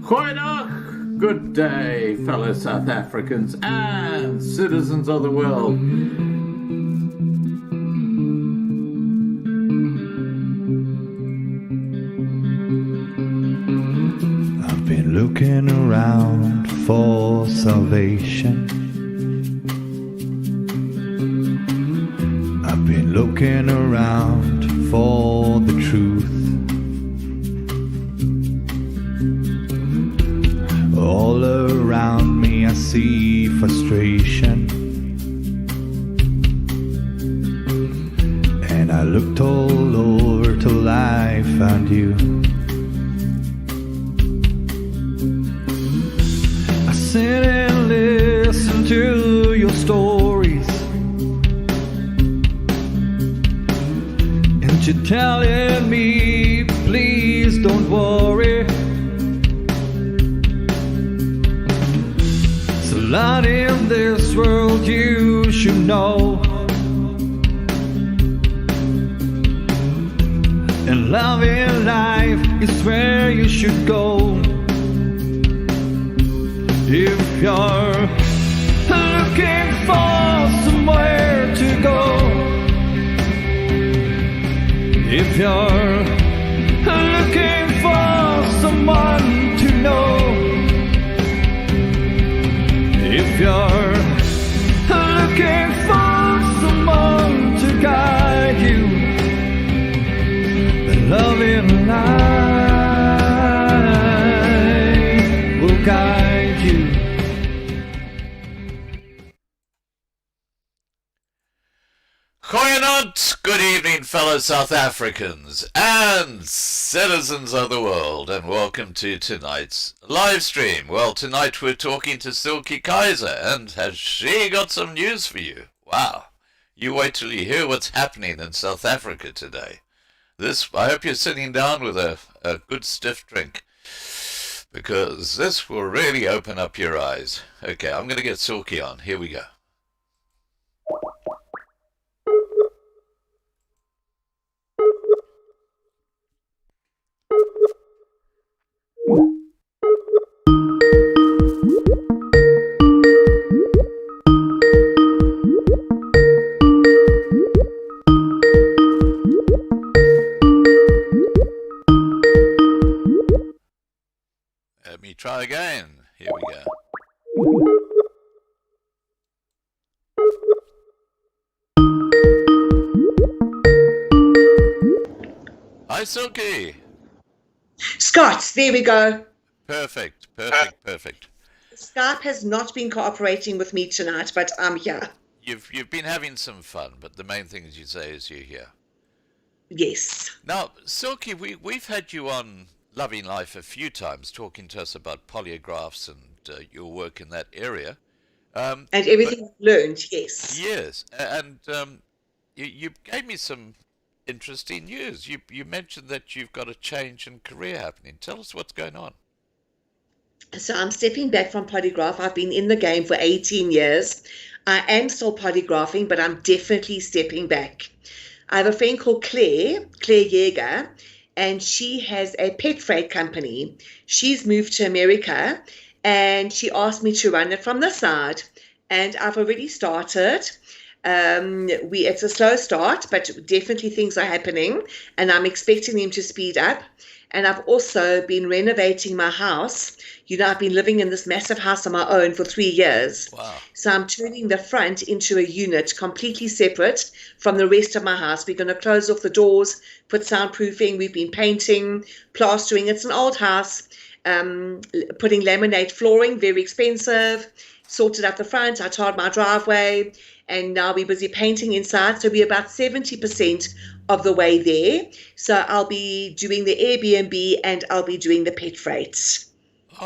Goeiedag, good day, fellow South Africans and citizens of the world. I've been looking around for salvation. I've been looking around for the truth. All around me I see frustration, and I looked all over till I found you. I sit and listen to your stories, and you're telling me, please don't worry. Lot in this world you should know, and love in life is where you should go. If you're looking for somewhere to go, if you're looking for someone to know, if you're looking for someone to guide you, then love in life will guide you. Goeienaand, good evening, fellow South Africans and citizens of the world, and welcome to tonight's live stream. Well, tonight we're talking to Silke Kaiser, and has she got some news for you? Wow. You wait till you hear what's happening in South Africa today. I hope you're sitting down with a good stiff drink, because this will really open up your eyes. Okay, I'm going to get Silke on. Here we go. Let me try again. Here we go. Hi, Silke. Scott, there we go. Perfect. Skype has not been cooperating with me tonight, but I'm here. You've been having some fun, but the main thing, as you say, is you're here. Yes. Now, Silke, we've had you on Loving Life a few times, talking to us about polygraphs and your work in that area. And everything I've learned, yes. Yes, and you gave me some interesting news. You mentioned that you've got a change in career happening. Tell us what's going on. So I'm stepping back from polygraph. I've been in the game for 18 years. I am still polygraphing, but I'm definitely stepping back. I have a friend called Claire Yeager, and she has a pet freight company. She's moved to America, and she asked me to run it from the side. And I've already started. It's a slow start, but definitely things are happening, and I'm expecting them to speed up. And I've also been renovating my house. I've been living in this massive house on my own for 3 years. Wow. So I'm turning the front into a unit completely separate from the rest of my house. We're going to close off the doors, put soundproofing. We've been painting, plastering. It's an old house, putting laminate flooring, very expensive. Sorted out the front. I tarred my driveway. And now we're busy painting inside. So we're about 70% of the way there. So I'll be doing the Airbnb and I'll be doing the pet freights.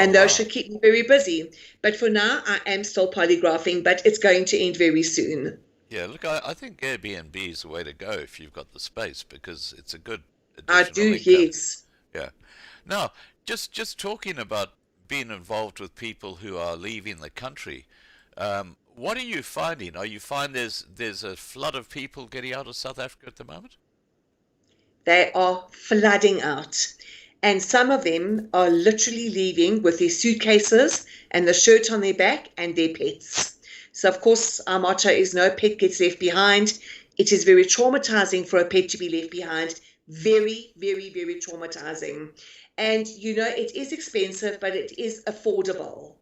And those should keep me very busy. But for now, I am still polygraphing, but it's going to end very soon. Yeah, look, I think Airbnb is the way to go if you've got the space, because it's a good I additional do, income. yes. Yeah. Now, just talking about being involved with people who are leaving the country, what are you finding? Are you finding there's a flood of people getting out of South Africa at the moment? They are flooding out. And some of them are literally leaving with their suitcases and the shirt on their back and their pets. So, of course, our motto is no pet gets left behind. It is very traumatizing for a pet to be left behind. Very, very, very traumatizing. And, it is expensive, but it is affordable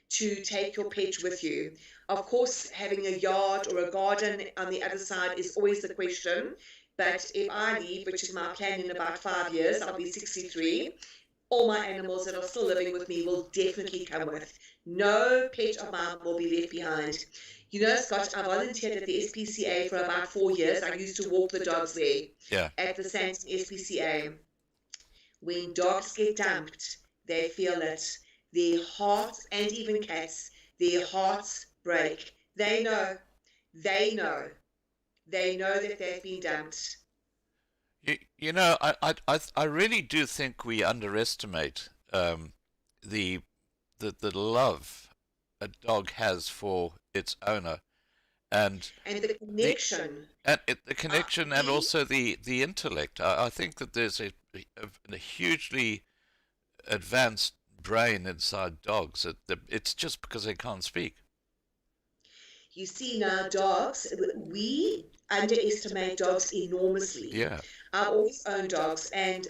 to take your pet with you. Of course, having a yard or a garden on the other side is always the question. But if I leave, which is my plan in about 5 years, I'll be 63, all my animals that are still living with me will definitely come with. No pet of mine will be left behind. Scott, I volunteered at the SPCA for about 4 years. I used to walk the dogs there at the Santon SPCA. When dogs get dumped, they feel it. Their hearts, and even cats, their hearts break. They know. They know that they've been dumped. I really do think we underestimate the love a dog has for its owner, and the connection, the connection, and also the intellect. I think that there's a hugely advanced brain inside dogs. It's just because they can't speak. You see, now dogs, we underestimate dogs enormously. Yeah. I always own dogs, and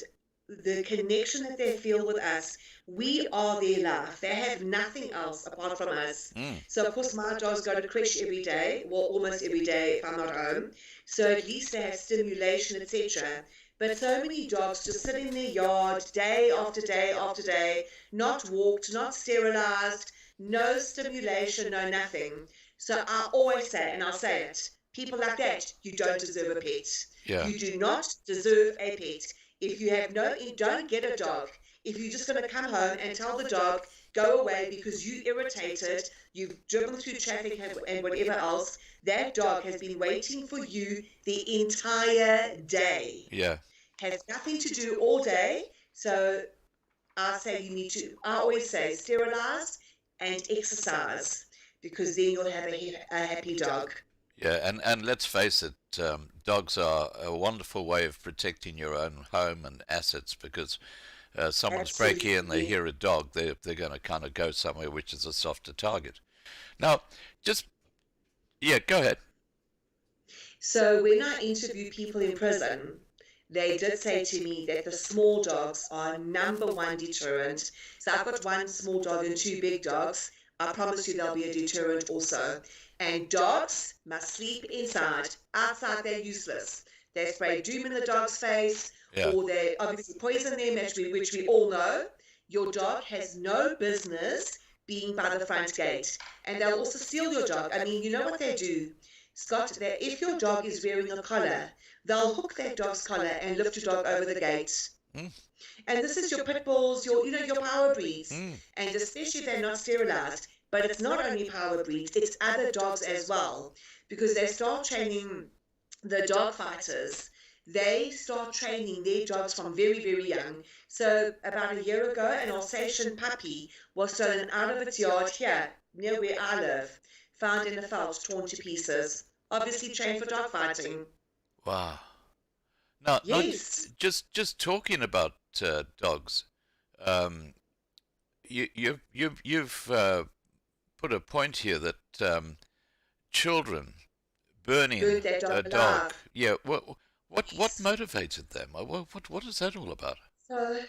the connection that they feel with us, we are their life. They have nothing else apart from us. So, of course, my dogs go to creche every day, well, almost every day if I'm not home. So at least they have stimulation, etc. But so many dogs just sit in their yard day after day after day, not walked, not sterilized, no stimulation, no nothing. So I always say, and I'll say it, people like that, you don't deserve a pet. Yeah. You do not deserve a pet. If you have don't get a dog. If you're just going to come home and tell the dog, go away because you irritated, you've driven through traffic and whatever else, that dog has been waiting for you the entire day. Yeah. Has nothing to do all day. So I say I always say sterilize and exercise, because then you'll have a happy dog. Yeah, and let's face it, dogs are a wonderful way of protecting your own home and assets, because someone's breaking in, they hear a dog, they're going to kind of go somewhere which is a softer target. Now, go ahead. So when I interview people in prison, they did say to me that the small dogs are #1 deterrent. So I've got one small dog and 2 big dogs. I promise you they'll be a deterrent also. And dogs must sleep inside. Outside, they're useless. They spray doom in the dog's face, or they obviously poison them, which we all know. Your dog has no business being by the front gate. And they'll also steal your dog. I mean, you know what they do, Scott? If your dog is wearing a collar, they'll hook that dog's collar and lift your dog over the gate. And this is your pit bulls, your power breeds, and especially if they're not sterilized. But it's not only power breeds, it's other dogs as well, because they start training the dog fighters. They start training their dogs from very, very young. So about a year ago, an Alsatian puppy was stolen out of its yard here, near where I live, found in the veldt, torn to pieces, obviously trained for dog fighting. Wow. Now, yes. just talking about dogs, you've put a point here that children burning a dog. Yeah. What motivated them? What is that all about? So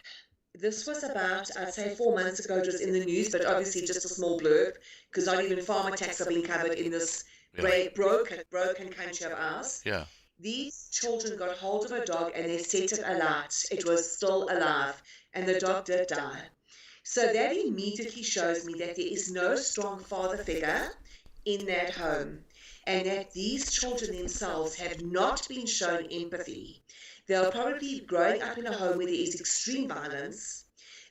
this was about, I'd say 4 months ago. It was in the news, but obviously just a small blurb, because not even farm attacks are being covered in this broken country of ours. Yeah. These children got hold of a dog and they set it alight. It was still alive, and the dog did die. So that immediately shows me that there is no strong father figure in that home, and that these children themselves have not been shown empathy. They're probably growing up in a home where there is extreme violence.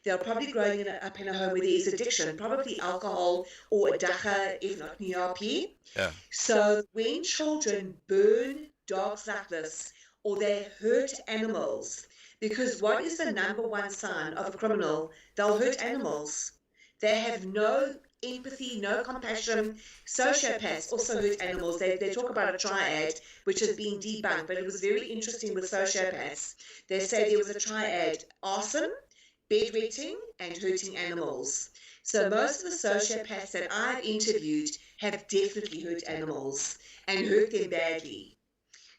They're probably growing up in a home where there is addiction, probably alcohol or dacha, if not NRP. Yeah. So when children burn dogs like this, or they hurt animals, because what is the #1 sign of a criminal? They'll hurt animals. They have no empathy, no compassion. Sociopaths also hurt animals. They talk about a triad, which has been debunked, but it was very interesting with sociopaths. They say there was a triad: arson, bedwetting, and hurting animals. So most of the sociopaths that I've interviewed have definitely hurt animals and hurt them badly.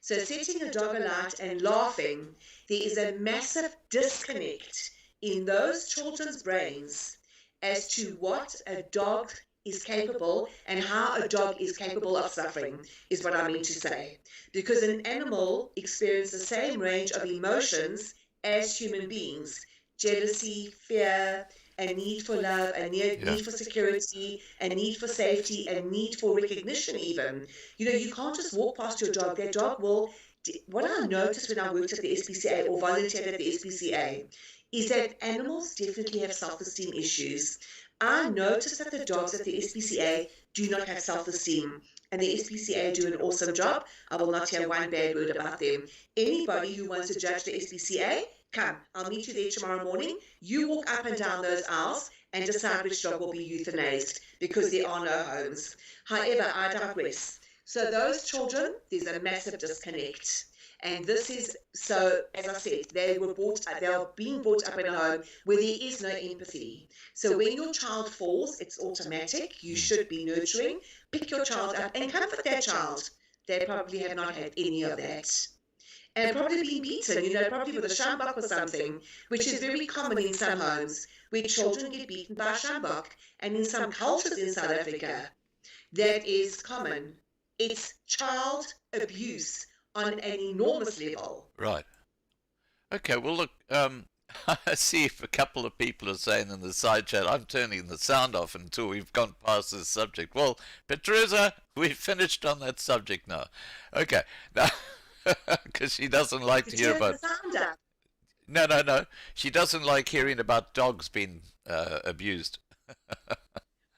So setting a dog alight and laughing, there is a massive disconnect in those children's brains as to what a dog is capable and how a dog is capable of suffering, is what I mean to say. Because an animal experiences the same range of emotions as human beings: jealousy, fear, a need for love, a need for security, a need for safety, a need for recognition even. You can't just walk past your dog. That dog will... What I noticed when I worked at the SPCA or volunteered at the SPCA is that animals definitely have self-esteem issues. I noticed that the dogs at the SPCA do not have self-esteem, and the SPCA do an awesome job. I will not hear one bad word about them. Anybody who wants to judge the SPCA, come. I'll meet you there tomorrow morning. You walk up and down those aisles and decide which dog will be euthanized, because there are no homes. However, I digress. So those children, there's a massive disconnect. And this is, so as I said, they are being brought up in a home where there is no empathy. So when your child falls, it's automatic. You should be nurturing. Pick your child up and comfort that child. They probably have not had any of that. And probably been beaten, probably with a sjambok or something, which is very common in some homes, where children get beaten by sjambok. And in some cultures in South Africa, that is common. It's child abuse on an enormous level. Right. Okay, well, look, I see if a couple of people are saying in the side chat, I'm turning the sound off until we've gone past this subject. Well, Petruza, we've finished on that subject now. Okay. Now, because she doesn't like to hear about... No. She doesn't like hearing about dogs being abused.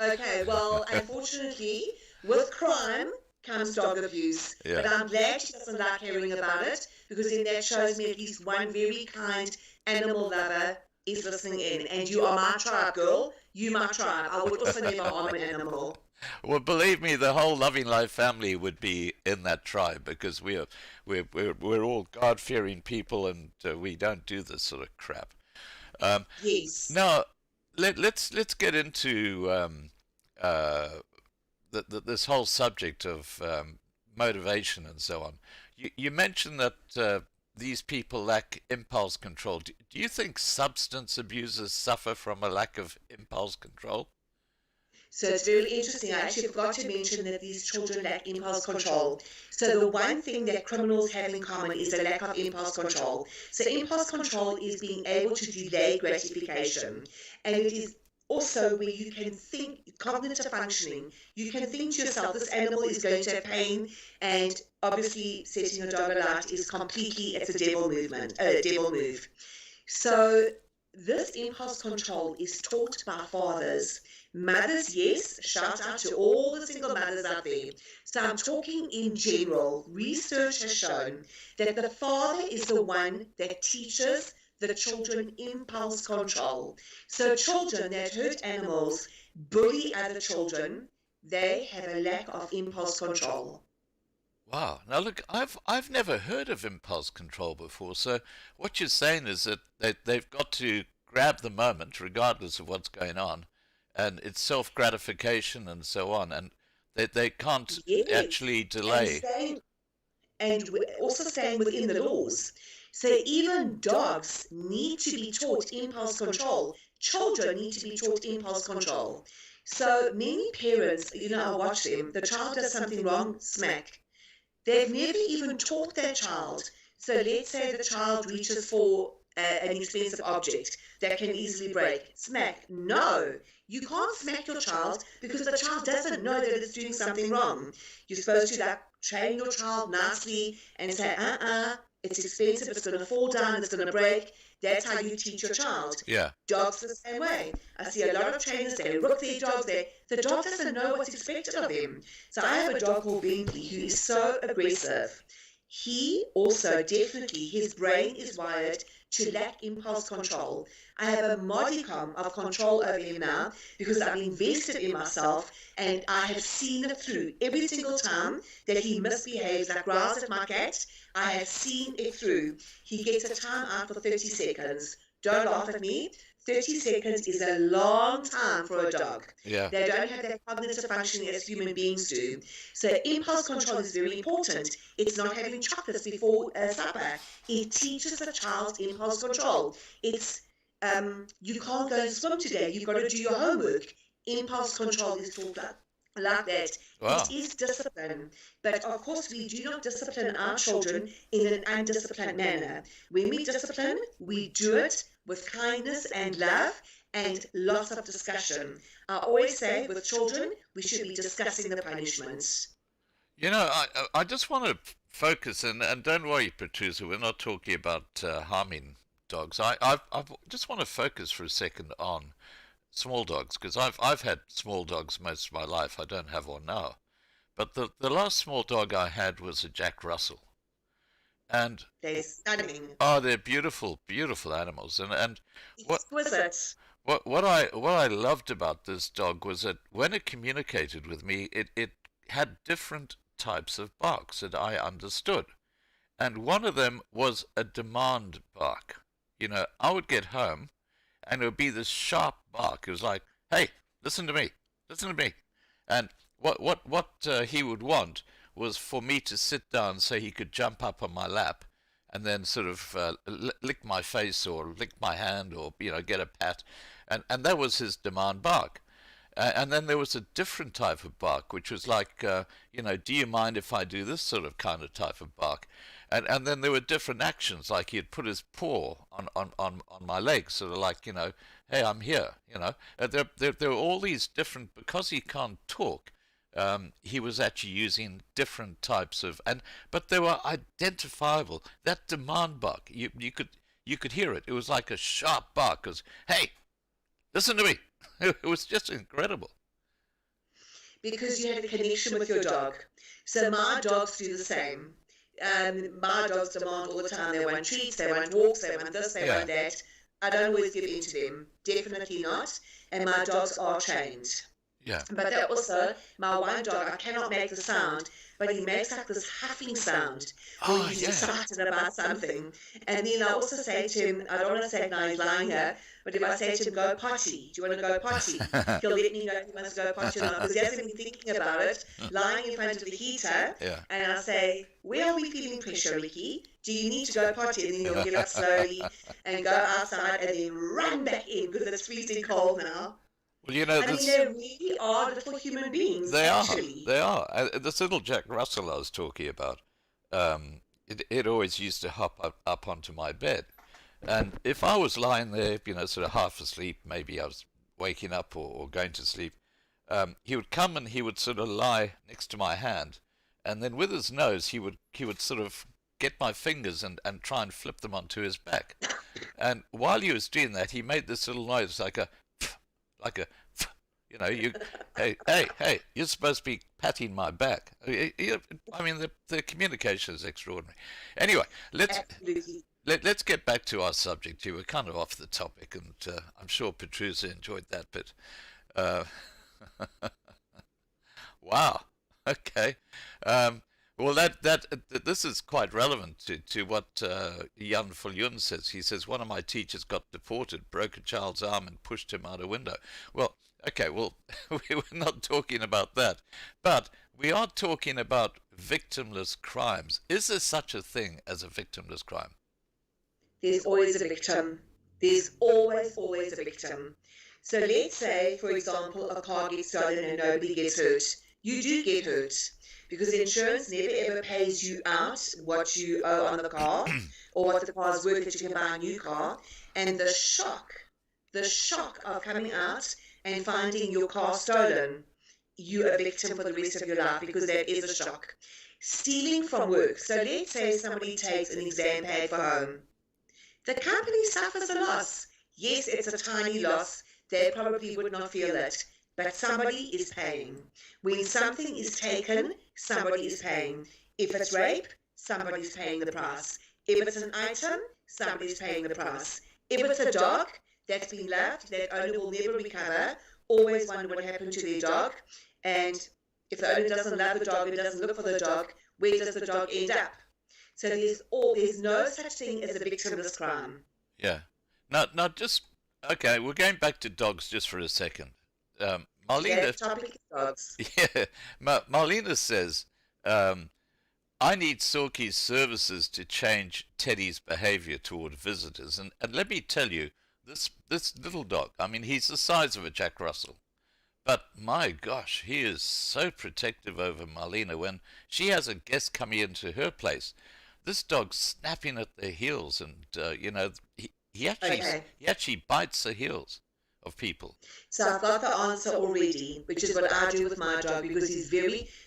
Okay, well, unfortunately, with crime comes dog abuse. Yeah. But I'm glad she doesn't like hearing about it, because then that shows me at least one very kind animal lover is listening in. And you are my tribe, girl. You my tribe. I would also never harm an animal. Well, believe me, the whole Loving Life family would be in that tribe, because we're all God-fearing people, and we don't do this sort of crap. Yes. Now, let's get into this whole subject of motivation and so on. You mentioned that these people lack impulse control. Do you think substance abusers suffer from a lack of impulse control? So it's very interesting. I actually forgot to mention that these children lack impulse control. So the one thing that criminals have in common is a lack of impulse control. So impulse control is being able to delay gratification. And it is also where you can think, cognitive functioning. You can think to yourself, this animal is going to have pain, and obviously setting a dog alight is completely, it's a devil move. So this impulse control is taught by fathers. Mothers, yes, shout out to all the single mothers out there. So I'm talking in general. Research has shown that the father is the one that teaches the children impulse control. So children that hurt animals, bully other children, they have a lack of impulse control. Wow. Now look, I've never heard of impulse control before. So what you're saying is that they've got to grab the moment regardless of what's going on, and it's self-gratification and so on, and they can't actually delay. And also staying within the laws. So even dogs need to be taught impulse control. Children need to be taught impulse control. So many parents, I watch them. The child does something wrong, smack. They've never even taught their child. So let's say the child reaches for an expensive object that can easily break. Smack. No, you can't smack your child, because the child doesn't know that it's doing something wrong. You're supposed to train your child nicely and say, it's expensive, it's going to fall down, it's going to break. That's how you teach your child. Yeah. Dogs the same way. I see a lot of trainers, they rook their dogs. The dog doesn't know what's expected of him. So I have a dog called Bentley who is so aggressive. He also definitely, his brain is wired to lack impulse control. I have a modicum of control over him now, because I've invested in myself, and I have seen it through. Every single time that he misbehaves, like growls at my cat, I have seen it through. He gets a time out for 30 seconds. Don't laugh at me. 30 seconds is a long time for a dog. Yeah. They don't have that cognitive functioning as human beings do. So impulse control is very important. It's not having chocolates before supper. It teaches the child impulse control. It's you can't go and swim today. You've got to do your homework. Impulse control is taught like that. Wow. It is discipline. But of course, we do not discipline our children in an undisciplined manner. When we discipline, we do it with kindness and love and lots of discussion. I always say with children, we should be discussing the punishments. You know, I just want to focus, and don't worry, Patricia, we're not talking about harming dogs. I just want to focus for a second on small dogs, because I've had small dogs most of my life. I don't have one now. But the last small dog I had was a Jack Russell. And they're stunning. Oh, they're beautiful, beautiful animals. And exquisite. What I loved about this dog was that when it communicated with me, it had different types of barks that I understood. And one of them was a demand bark. You know, I would get home and it would be this sharp bark. It was like, hey, listen to me, listen to me. And what he would want was for me to sit down so he could jump up on my lap and then sort of lick my face or lick my hand or, you know, get a pat. And that was his demand bark. And then there was a different type of bark, which was like, you know, do you mind if I do this sort of kind of type of bark? And then there were different actions, like he'd put his paw on my legs, sort of like, you know, hey, I'm here, you know. There were all these different, because he can't talk, he was actually using different types of, but they were identifiable. That demand bark, you could hear it. It was like a sharp bark, because, hey, listen to me. It was just incredible. Because you had a connection with your dog. So my dogs do the same. My dogs demand all the time. They want treats, they want walks, they want this, they want that. I don't always give in to them. Definitely not. And my dogs are trained. Yeah. But that also, my one dog, I cannot make the sound, but he makes like this huffing sound when he's excited about something. And then I also say to him, I don't want to say it now, he's lying here, but if I say to him, go potty, do you want to go potty? He'll let me know if he wants to go potty or not, because he hasn't been thinking about it, lying in front of the heater. Yeah. And I say, where are we feeling pressure, Ricky? Do you need to go potty? And then he'll get up slowly and go outside and then run back in, because it's freezing cold now. Well, you know, I mean, they really are little human beings. They actually. are. This little Jack Russell I was talking about, it always used to hop up onto my bed. And if I was lying there, you know, sort of half asleep, maybe I was waking up or going to sleep, he would come and he would sort of lie next to my hand. And then with his nose, he would sort of get my fingers and try and flip them onto his back. And while he was doing that, he made this little noise like a, you know, hey, you're supposed to be patting my back. I mean, the communication is extraordinary. Anyway, let's get back to our subject here. We're kind of off the topic, and I'm sure Patricia enjoyed that bit. Wow. Okay. Well, this is quite relevant to what Jan Fulyun says. He says, one of my teachers got deported, broke a child's arm and pushed him out a window. Well, okay, well, we're not talking about that. But we are talking about victimless crimes. Is there such a thing as a victimless crime? There's always a victim. There's always a victim. So let's say, for example, a car gets stolen and nobody gets hurt. You do get hurt, because insurance never ever pays you out what you owe on the car or what the car is worth that you can buy a new car. And the shock of coming out and finding your car stolen, you're a victim for the rest of your life, because that is a shock. Stealing from work. So let's say somebody takes an exam pad for home. The company suffers a loss. Yes, it's a tiny loss. They probably would not feel it. But somebody is paying. When something is taken, somebody is paying. If it's rape, somebody's paying the price. If it's an item, somebody's paying the price. If it's a dog that's been left, that owner will never recover, always wonder what happened to their dog. And if the owner doesn't love the dog and doesn't look for the dog, where does the dog end up? So there's no such thing as a victimless crime. Yeah. Now, just okay. We're going back to dogs just for a second. Okay, Marlena, topic is dogs. yeah, Marlena says, I need Silky's services to change Teddy's behavior toward visitors. And let me tell you, this little dog, I mean, he's the size of a Jack Russell. But my gosh, he is so protective over Marlena when she has a guest coming into her place. This dog's snapping at their heels, and Okay. he actually bites the heels of people. So I've got the answer already, which is what I do with my dog because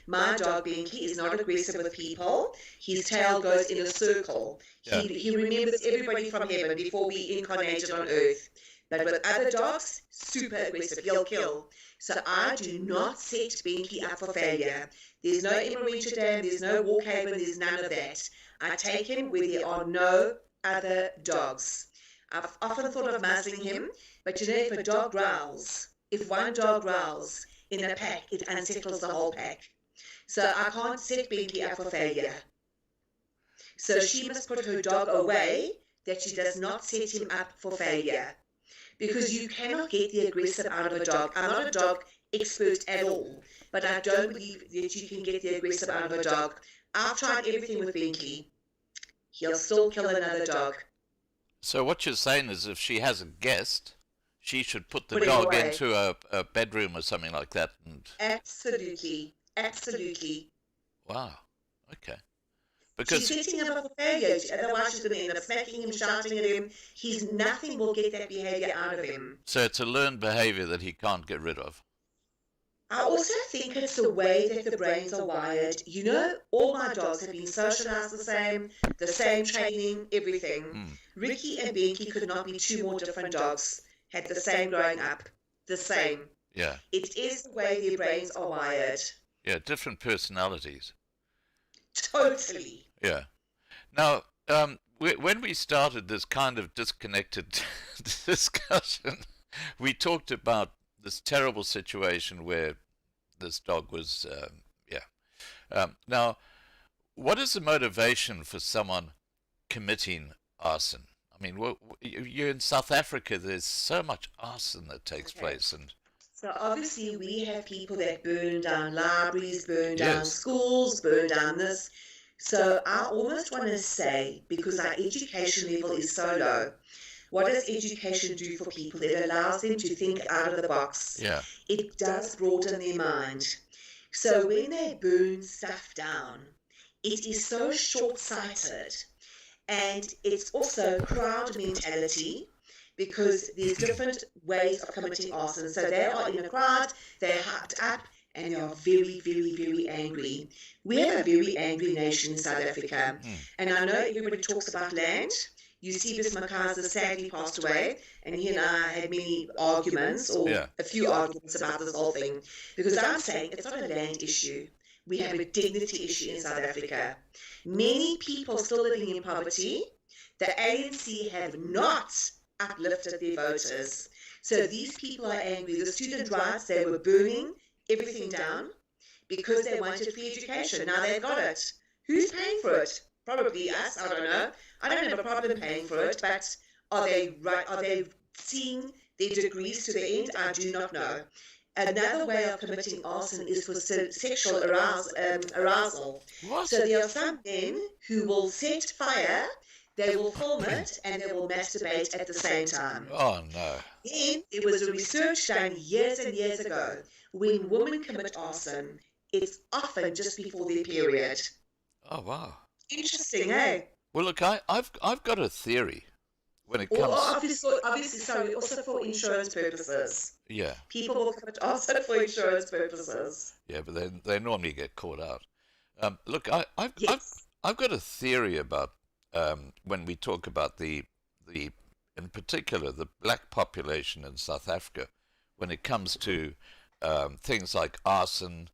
my dog, Binky, is not aggressive with people. His tail goes in a circle. Yeah. He remembers everybody from heaven before we incarnated on earth. But with other dogs, super aggressive. He'll kill. So I do not set Binky up for failure. There's no Emmerich Dam, there's no Walkhaven, there's none of that. I take him where there are no other dogs. I've often thought of muzzling him, but if a dog growls, if one dog growls in a pack, it unsettles the whole pack. So I can't set Binky up for failure. So she must put her dog away that she does not set him up for failure. Because you cannot get the aggressive out of a dog. I'm not a dog expert at all, but I don't believe that you can get the aggressive out of a dog. I've tried everything with Binky. He'll still kill another dog. So what you're saying is if she has a guest, she should put the Put him dog away. into a bedroom or something like that. And Absolutely. Absolutely. wow, okay. She's Because setting him up for failure. Otherwise, she's going to end up smacking him, shouting at him. Nothing will get that behavior out of him. so it's a learned behavior that he can't get rid of. I also think it's the way that the brains are wired. All my dogs have been socialized the same training, everything. Ricky and Binky could not be two more different dogs. Had the same growing up. The same. Yeah, It is the way their brains are wired. yeah, different personalities. Totally. Yeah. Now, when we started this kind of disconnected discussion, we talked about this terrible situation where this dog was, now, what is the motivation for someone committing arson? I mean, you're in South Africa. There's so much arson that takes Okay. place, and So obviously we have people that burn down libraries, burn down Yes. schools, burn down this. So I almost want to say, because our education level is so low, what does education do for people? It allows them to think out of the box. yeah, It does broaden their mind. So when they burn stuff down, it is so short-sighted. And it's also crowd mentality, because there's different ways of committing arson. So they are in a crowd, they're hyped up, and they are very, very, very angry. We have a very angry nation in South Africa. And I know everybody talks about land. Eusebius Makaza sadly passed away, and he and I had many arguments, or Yeah. a few arguments about this whole thing. Because I'm saying it's not a land issue. We have a dignity issue in South Africa. Many people still living in poverty. The ANC have not uplifted their voters. So these people are angry. The student rights, they were burning everything down because they wanted free education. Now they've got it. Who's paying for it? Probably us. I don't know. I don't have a problem paying for it, but are they right? Are they seeing their degrees to the end? I do not know. Another way of committing arson is for sexual arousal. what? So there are some men who will set fire, they will film it, and they will masturbate at the same time. Oh no. Then there was a research done years and years ago. When women commit arson, it's often just before their period. Oh wow. Interesting, eh? Well, look, I've got a theory when it Or comes. obviously, sorry, also for insurance purposes. Yeah, People will commit arson for insurance purposes. yeah, but they normally get caught out. Look, I've Yes. I've got a theory about when we talk about the in particular the black population in South Africa when it comes to things like arson.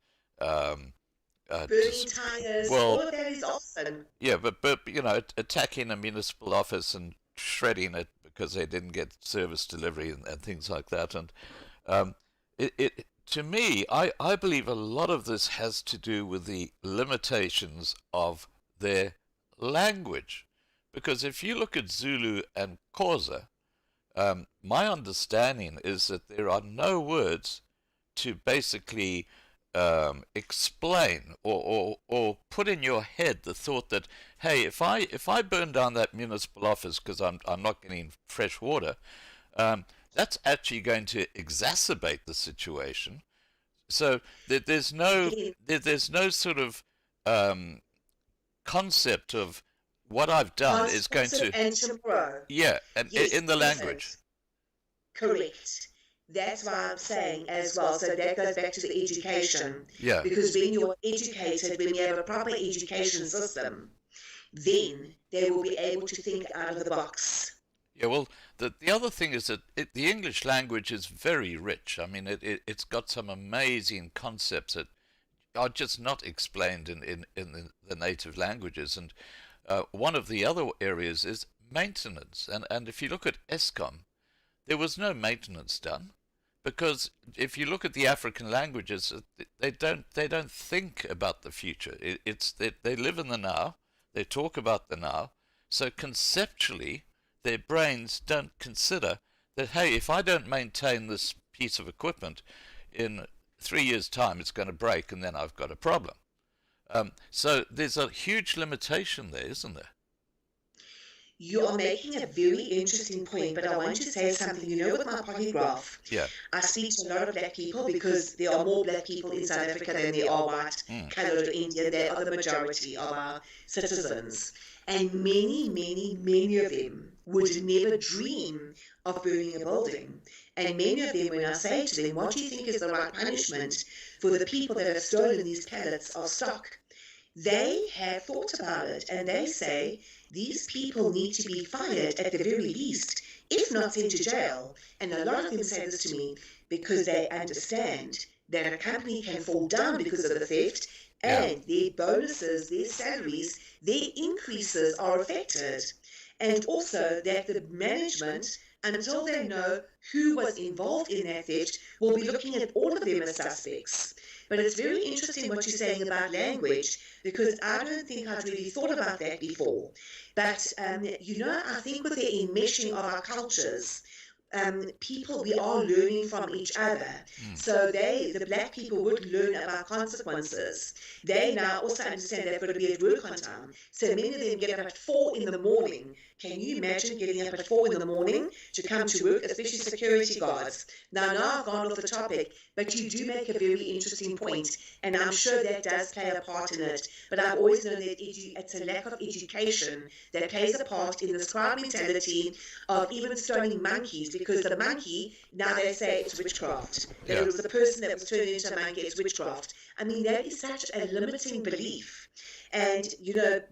Burning tires, well- all of that is arson. Yeah, but attacking a municipal office and shredding it because they didn't get service delivery and things like that. And it to me, I believe a lot of this has to do with the limitations of their language. Because if you look at Zulu and Xhosa, My understanding is that there are no words to basically explain or put in your head the thought that, hey, if I burn down that municipal office because I'm not getting fresh water, that's actually going to exacerbate the situation. So there's no sort of concept of what I've done is going to, and tomorrow. yeah, and Yes, in the language. Correct. That's why I'm saying as well. So that goes back to the education. Yeah. Because when you're educated, when you have a proper education system, then they will be able to think out of the box. Yeah, well, the other thing is that the English language is very rich. I mean, it's got some amazing concepts that are just not explained in the native languages. And one of the other areas is maintenance. And if you look at ESCOM, there was no maintenance done. Because if you look at the African languages, they don't think about the future. They live in the now, they talk about the now. So conceptually, their brains don't consider that, hey, if I don't maintain this piece of equipment, in 3 years' time it's going to break, and then I've got a problem. So there's a huge limitation there, isn't there? You are making a very interesting point, but I want to say something. You know, with my polygraph, Yeah. I speak to a lot of black people because there are more black people in South Africa than there are white, coloured, or Indian. They are the majority of our citizens. And many of them would never dream of burning a building. And many of them, when I say to them, what do you think is the right punishment for the people that have stolen these pallets of stock? They have thought about it, and they say these people need to be fired at the very least, if not sent to jail. And a lot of them say this to me because they understand that a company can fall down because of the theft, and their bonuses, their salaries, their increases are affected. And also that the management, until they know who was involved in that theft, will be looking at all of them as suspects. But it's very interesting what you're saying about language, because I don't think I'd really thought about that before. But, I think with the enmeshing of our cultures, people, we are learning from each other. So the black people would learn about consequences. They now also understand they've got to be at work on time. So many of them get up at 4 in the morning. Can you imagine getting up at 4 in the morning to come to work, especially security guards? Now I've gone off the topic, but you do make a very interesting point, and I'm sure that does play a part in it. But I've always known that it's a lack of education that plays a part in this crowd mentality of even stoning monkeys, because the monkey, now they say it's witchcraft. That it was the person that was turned into a monkey, it's witchcraft. I mean, that is such a limiting belief. And,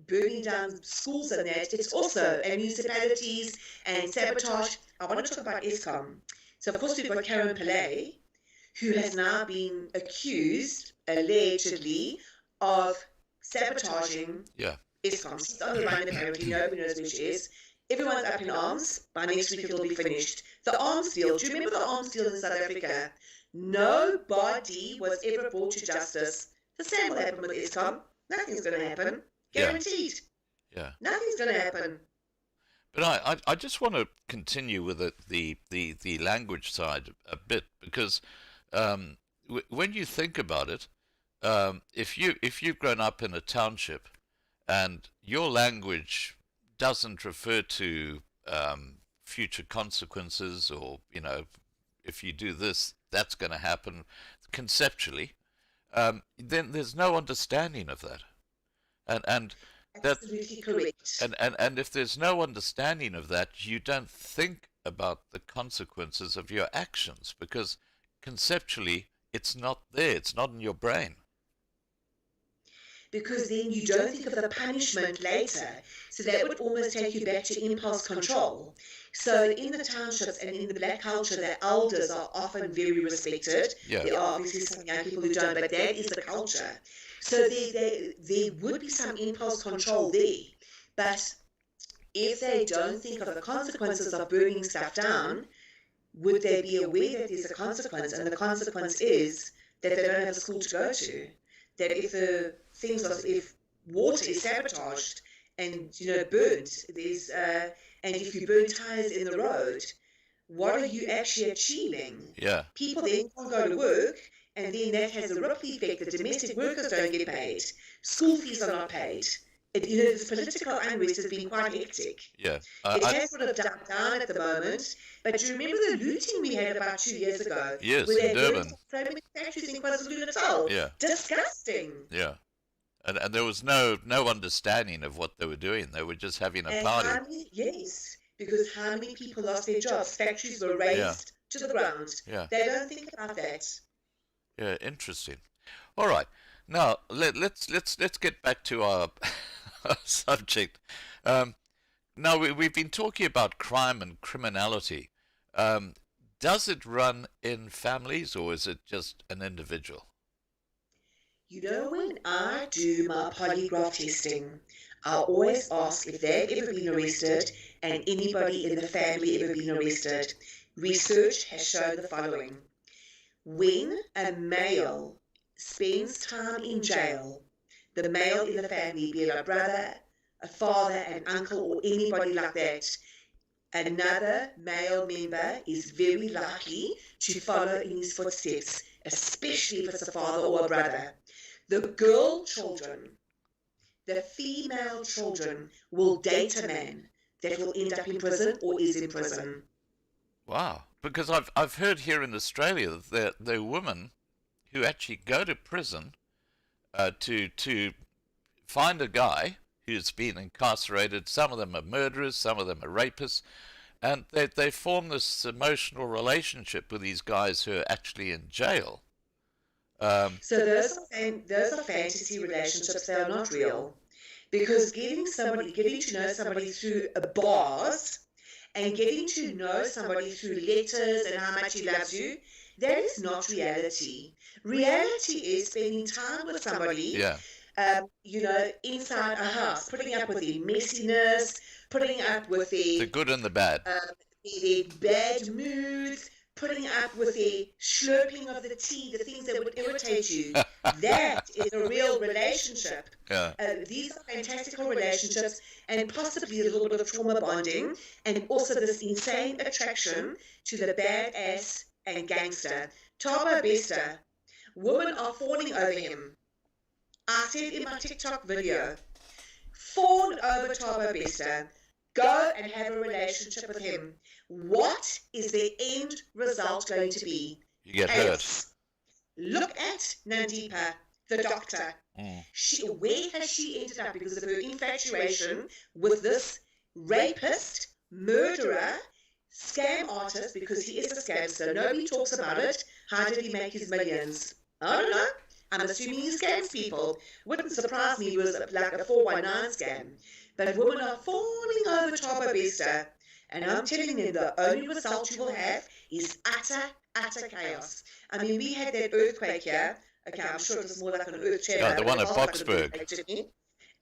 burning down schools and that, it's also, and municipalities and sabotage. I want to talk about ESCOM. So, of course, we've got Karen Pillay, who has now been accused, allegedly, of sabotaging ESCOM. She's on the run, apparently. Nobody knows where she is. Everyone's up in arms. By next week, it'll be finished. The arms deal. Do you remember the arms deal in South Africa? Nobody was ever brought to justice. The same will happen with ESCOM. Nothing's going to happen. Guaranteed. Yeah. Nothing's going to happen. But I just want to continue with the language side a bit, because when you think about it, if you've grown up in a township and your language doesn't refer to future consequences, or if you do this, that's going to happen conceptually, then there's no understanding of that, and absolutely correct. And if there's no understanding of that, you don't think about the consequences of your actions, because conceptually it's not there, it's not in your brain. Because then you don't think of the punishment later. So that would almost take you back to impulse control. So in the townships and in the black culture, the elders are often very respected. Yeah. There are obviously some young people who don't, but that is the culture. So there would be some impulse control there. But if they don't think of the consequences of burning stuff down, would they be aware that there's a consequence? And the consequence is that they don't have a school to go to. That if water is sabotaged and burnt, and if you burn tires in the road, what are you actually achieving? Yeah. People then can't go to work, and then that has a ripple effect. The domestic workers don't get paid. School fees are not paid. This political unrest has been quite hectic. Yeah. It has sort of died down at the moment, but you remember the looting we had about 2 years ago? Yes, where in they Durban. burned so many factories in KwaZulu-Natal. Yeah. Disgusting. Yeah. And there was no understanding of what they were doing. They were just having a party. Yes, because how many people lost their jobs? Factories were razed to the ground. Yeah. They don't think about that. Yeah, interesting. All right. Now let's get back to our subject. Now we've been talking about crime and criminality. Does it run in families, or is it just an individual? You know, when I do my polygraph testing, I always ask if they've ever been arrested and anybody in the family ever been arrested. Research has shown the following. When a male spends time in jail, the male in the family, be it a brother, a father, an uncle, or anybody like that, another male member is very likely to follow in his footsteps, especially if it's a father or a brother. The girl children, the female children will date a man that will end up in prison or is in prison. Wow. Because I've heard here in Australia that there are women who actually go to prison to find a guy who's been incarcerated. Some of them are murderers, some of them are rapists, and they form this emotional relationship with these guys who are actually in jail. So those are fantasy relationships. They are not real, because getting to know somebody through bars and getting to know somebody through letters and how much he loves you, that is not reality. Reality is spending time with somebody. Yeah. Inside a house, putting up with their messiness, putting up with The good and the bad. their bad moods, putting up with their slurping of the tea, the things that would irritate you. That is a real relationship. Yeah. These are fantastical relationships, and possibly a little bit of trauma bonding, and also this insane attraction to the badass and gangster. Thabo Bester, women are fawning over him. I said in my TikTok video, fawn over Thabo Bester. Go and have a relationship with him. What is the end result going to be? You get hurt. Look at Nandipa, the doctor. Where has she ended up because of her infatuation with this rapist, murderer, scam artist, because he is a scamster. Nobody talks about it. How did he make his millions? I don't know. I'm assuming he scams people. Wouldn't surprise me if it was like a 419 scam. But women are falling over Thabo Bester. And I'm telling you, the only result you will have is utter chaos. I mean, we had that earthquake here. Okay, I'm sure it was more like an earthquake. Yeah, the one at Boxburg.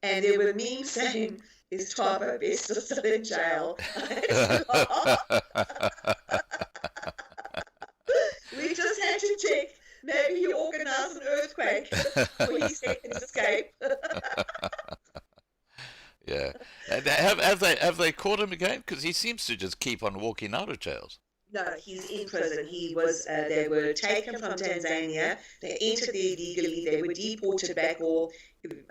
And there were memes saying, is Thabo Bester still in jail? We just had to check. Maybe he organised an earthquake for his second escape. Yeah. And have they caught him again? Because he seems to just keep on walking out of jails. No, he's in prison. He was. They were taken from Tanzania. They entered there illegally. They were deported back, or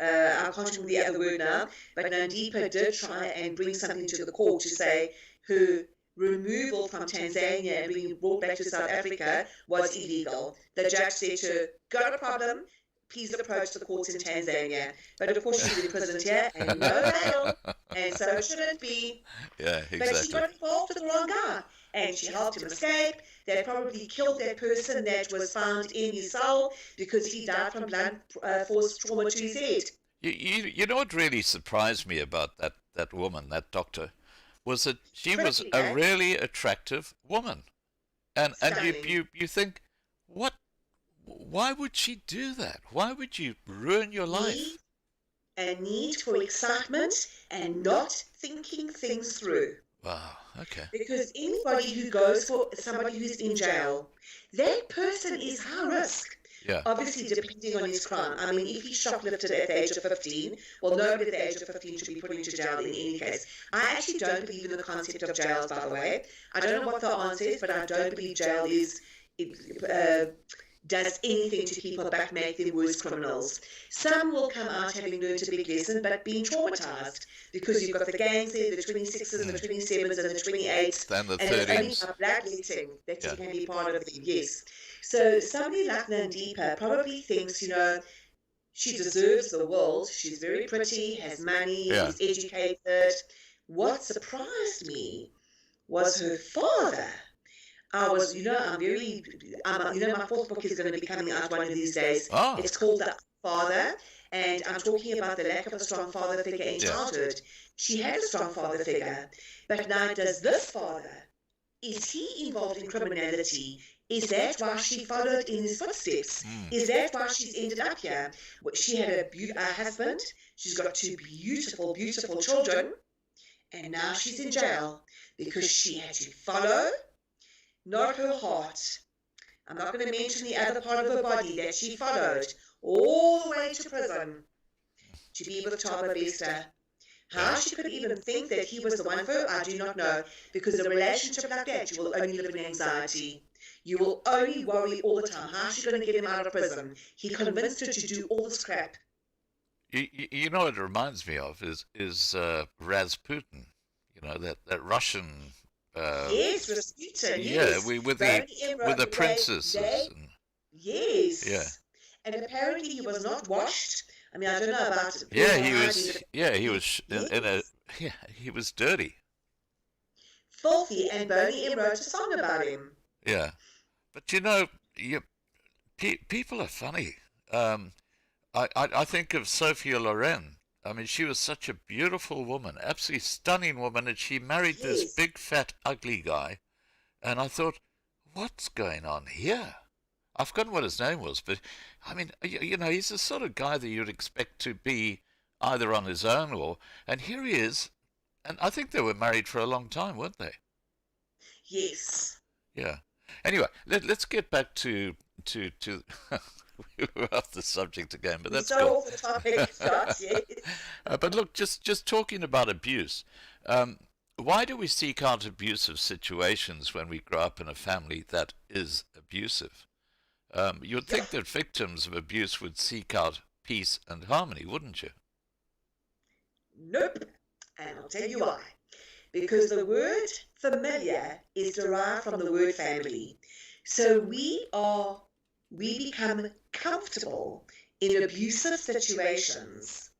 I can't remember the other word now. But Nandipa did try and bring something to the court to say her removal from Tanzania and being brought back to South Africa was illegal. The judge said to her, got a problem, please approach the courts in Tanzania. But of course she's in prison here and no bail, and so it shouldn't be. Yeah, exactly. But she got involved with the wrong guy, and she helped him escape. They probably killed that person that was found in his cell because he died from blunt force trauma to his head. You know what really surprised me about that woman, that doctor, was that she was a really attractive woman. And you think, why would she do that? Why would you ruin your life? A need for excitement and not thinking things through. Wow, okay. Because anybody who goes for somebody who's in jail, that person is high risk. Yeah. Obviously, depending on his crime. I mean, if he shoplifted at the age of 15, well, nobody at the age of 15 should be put into jail in any case. I actually don't believe in the concept of jails, by the way. I don't know what the answer is, but I don't believe jail does anything to people but make them worse criminals. Some will come out having learned a big lesson, but being traumatized because you've got the gangs there, the 26s and the 27s and the 28s, and the 30s. It's only by blacklisting that you can be part of them, yes. So somebody like Nandipa probably thinks, she deserves the world. She's very pretty, has money, is educated. What surprised me was her father. My fourth book is going to be coming out one of these days. Oh. It's called The Father, and I'm talking about the lack of a strong father figure in childhood. She had a strong father figure, but now does this father, is he involved in criminality? Is that why she followed in his footsteps? Is that why she's ended up here? She had a husband, she's got 2 beautiful, beautiful children, and now she's in jail because she had to follow, not her heart. I'm not going to mention the other part of her body that she followed all the way to prison to be with Thabo Bester. How she could even think that he was the one for her, I do not know. Because a relationship like that, you will only live in anxiety. You will only worry all the time. How's she going to get him out of prison? He convinced her to do all this crap. You know what it reminds me of is Rasputin. That Russian. Yes, Rasputin. Yeah, yes. with the princesses. Yes. Yeah. And apparently he was not washed. I mean, I don't know about. He was dirty. Filthy, and Boney M wrote a song about him. Yeah, but people are funny. I think of Sophia Loren. I mean, she was such a beautiful woman, absolutely stunning woman, and she married this big, fat, ugly guy. And I thought, what's going on here? I've forgotten what his name was, but, I mean, he's the sort of guy that you'd expect to be either on his own and here he is, and I think they were married for a long time, weren't they? Yes. Yeah. Anyway, let's get back to we were off the subject again, but that's so off the topic, Scott, yes. But look, just talking about abuse, why do we seek out abusive situations when we grow up in a family that is abusive? You would think that victims of abuse would seek out peace and harmony, wouldn't you? Nope. And I'll tell you why. Because the word familiar is derived from the word family. So we become comfortable in abusive situations.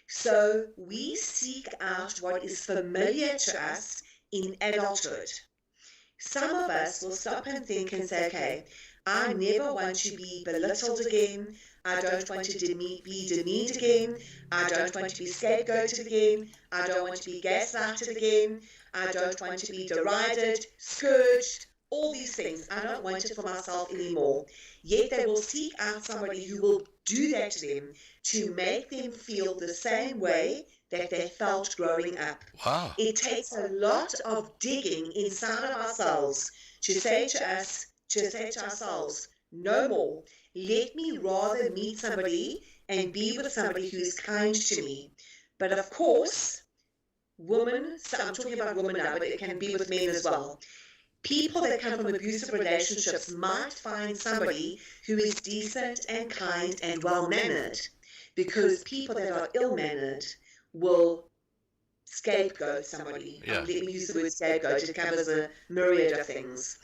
So we seek out what is familiar to us in adulthood. Some of us will stop and think and say, okay, I never want to be belittled again. I don't want to be demeaned again. I don't want to be scapegoated again. I don't want to be gaslighted again. I don't want to be derided, scourged, all these things. I don't want it for myself anymore. Yet they will seek out somebody who will do that to them to make them feel the same way that they felt growing up. Wow. It takes a lot of digging inside of ourselves to say to ourselves, no more. Let me rather meet somebody and be with somebody who is kind to me. But of course, women, so I'm talking about women now, but it can be with men as well. People that come from abusive relationships might find somebody who is decent and kind and well-mannered, because people that are ill-mannered will scapegoat somebody. Yeah. Let me use the word scapegoat. It covers a myriad of things.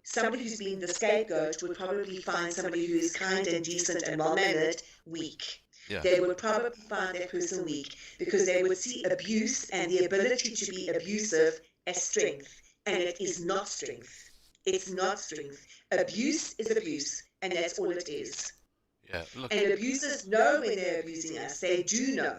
Somebody who's been the scapegoat would probably find somebody who is kind and decent and well-mannered weak. Yeah. They would probably find that person weak because they would see abuse and the ability to be abusive as strength. And it is not strength. It's not strength. Abuse is abuse, and that's all it is. Yeah, look. And abusers know when they're abusing us. They do know.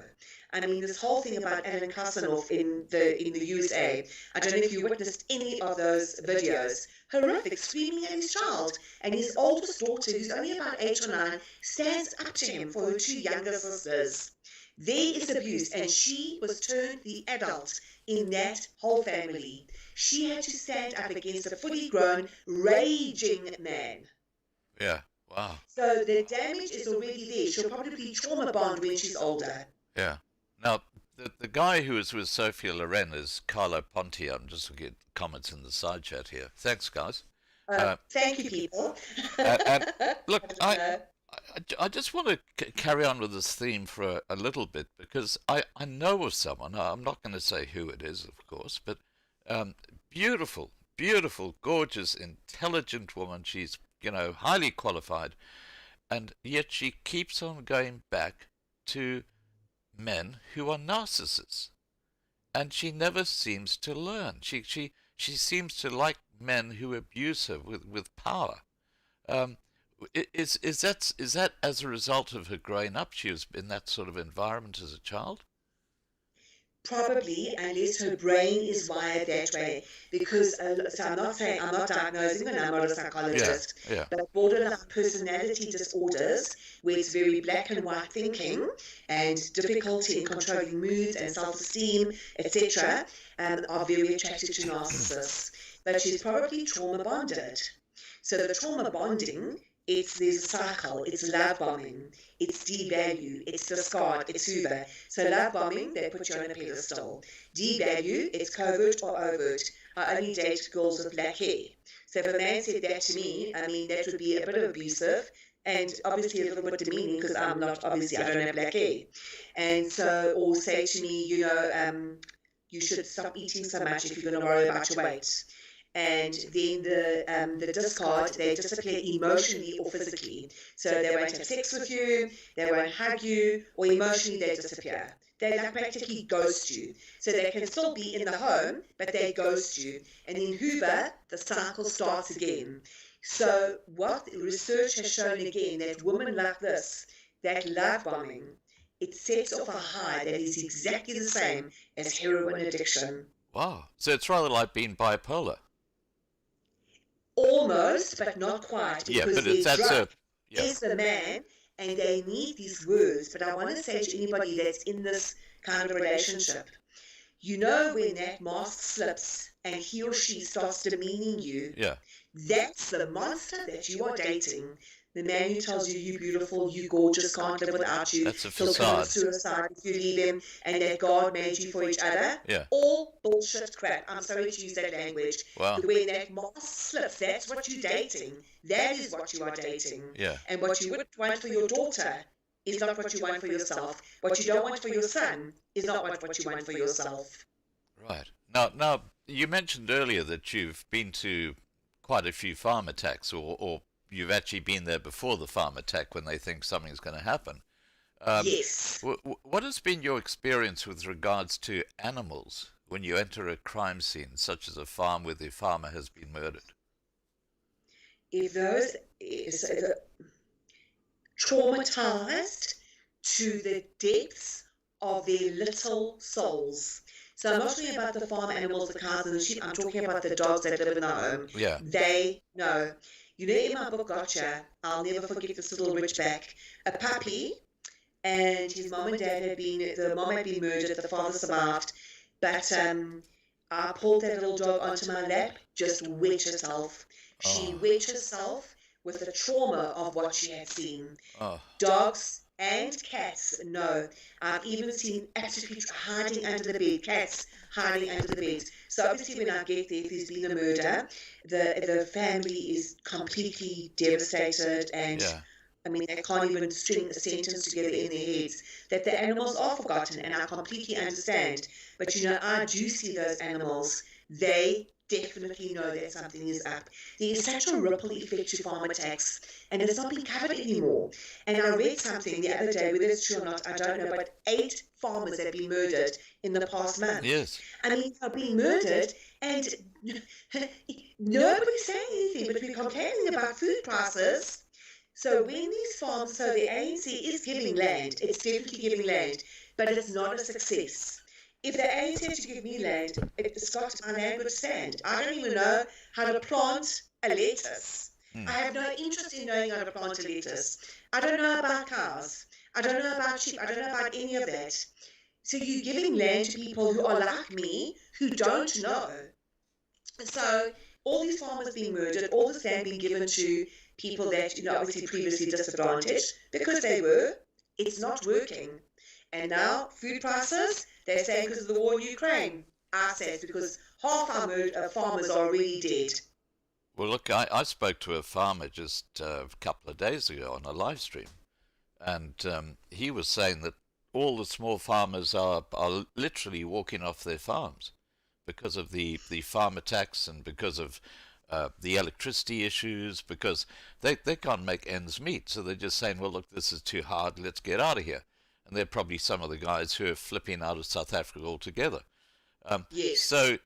I mean, this whole thing about Alan Kasanoff in the USA, I don't know if you witnessed any of those videos. Horrific, screaming at his child. And his oldest daughter, who's only about 8 or 9, stands up to him for her 2 younger sisters. There is abuse, and she was turned the adult in that whole family. She had to stand up against a fully grown, raging man. Yeah, wow. Wow. So the damage is already there. She'll probably trauma bond when she's older. Yeah. Now, the guy who was with Sophia Loren is Carlo Ponti. I'm just looking at comments in the side chat here. Thanks, guys. Thank you, people. Look, I I just want to carry on with this theme for a little bit because I know of someone, I'm not going to say who it is, of course, but beautiful, beautiful, gorgeous, intelligent woman. She's, highly qualified, and yet she keeps on going back to men who are narcissists, and she never seems to learn. She seems to like men who abuse her with power. Is that as a result of her growing up? She was in that sort of environment as a child? Probably, unless her brain is wired that way. Because, so I'm not diagnosing her, I'm not a psychologist, Yeah. but borderline personality disorders, where it's very black and white thinking and difficulty in controlling moods and self-esteem, etc., are very attracted to narcissists. But she's probably trauma bonded. So the trauma bonding, there's a cycle. It's love bombing, it's devalue, it's discard, it's hoover. So love bombing, they put you on a pedestal. Devalue, it's covert or overt. I only date girls with black hair. So if a man said that to me, that would be a bit abusive and obviously a little bit demeaning because I don't have black hair. And so, or say to me, you should stop eating so much if you're going to worry about your weight. And then the discard, they disappear emotionally or physically. So they won't have sex with you, they won't hug you, or emotionally they disappear. They practically ghost you. So they can still be in the home, but they ghost you. And in Hoover, the cycle starts again. So what research has shown again, that women like this, that love bombing, it sets off a high that is exactly the same as heroin addiction. Wow. So it's rather like being bipolar. Almost, but not quite. Because but is the man, and they need these words. But I want to say to anybody that's in this kind of relationship, when that mask slips and he or she starts demeaning you, that's the monster that you are dating. The man who tells you you're beautiful, you're gorgeous, can't live without you. That's a he'll facade. commit suicide if you leave him, and that God made you for each other. Yeah. All bullshit crap. I'm sorry to use that language. Wow. But when that mask slips, that's what you're dating. That is what you are dating. Yeah. And what you would want for your daughter is not what you want for yourself. What you don't want for your son is not what you want for yourself. Right. Now, you mentioned earlier that you've been to quite a few farm attacks, or you've actually been there before the farm attack when they think something's going to happen. Yes. What has been your experience with regards to animals when you enter a crime scene, such as a farm where the farmer has been murdered? If those traumatized to the depths of their little souls. So I'm not talking about the farm animals, the cows and the sheep. I'm talking about the dogs that live in the home. Yeah. They know. In my book, Gotcha, I'll never forget this little Ridgeback, a puppy, and his mom and dad the mom had been murdered, the father survived, but I pulled that little dog onto my lap, just wet herself. She wet herself with the trauma of what she had seen. Dogs and cats, no. I've even seen absolutely hiding under the bed, cats hiding under the bed. So obviously when I get there, if there's been a murder, the family is completely devastated and they can't even string a sentence together in their heads, that the animals are forgotten, and I completely understand. But I do see those animals. They definitely know that something is up. There is such a ripple effect to farm attacks, and it's not being covered anymore. And I read something the other day, whether it's true or not, I don't know, but 8 farmers have been murdered in the past month. Yes. They're being murdered, and nobody's saying anything, but we're complaining about food prices. So when these farms, so the ANC is giving land, it's definitely giving land, but it's not a success. If the ANC had to give me land, my land would stand. I don't even know how to plant a lettuce. I have no interest in knowing how to plant a lettuce. I don't know about cows. I don't know about sheep. I don't know about any of that. So you're giving land to people who are like me, who don't know. So all these farmers being murdered, all this land being given to people that, obviously previously disadvantaged because they were. It's not working. And now food prices, they're saying because of the war in Ukraine. I say it's because half our farmers are already dead. Well, look, I spoke to a farmer just a couple of days ago on a live stream, and he was saying that all the small farmers are literally walking off their farms because of the farmer tax and because of the electricity issues, because they can't make ends meet. So they're just saying, well, look, this is too hard, let's get out of here. And they're probably some of the guys who are flipping out of South Africa altogether. Yes. So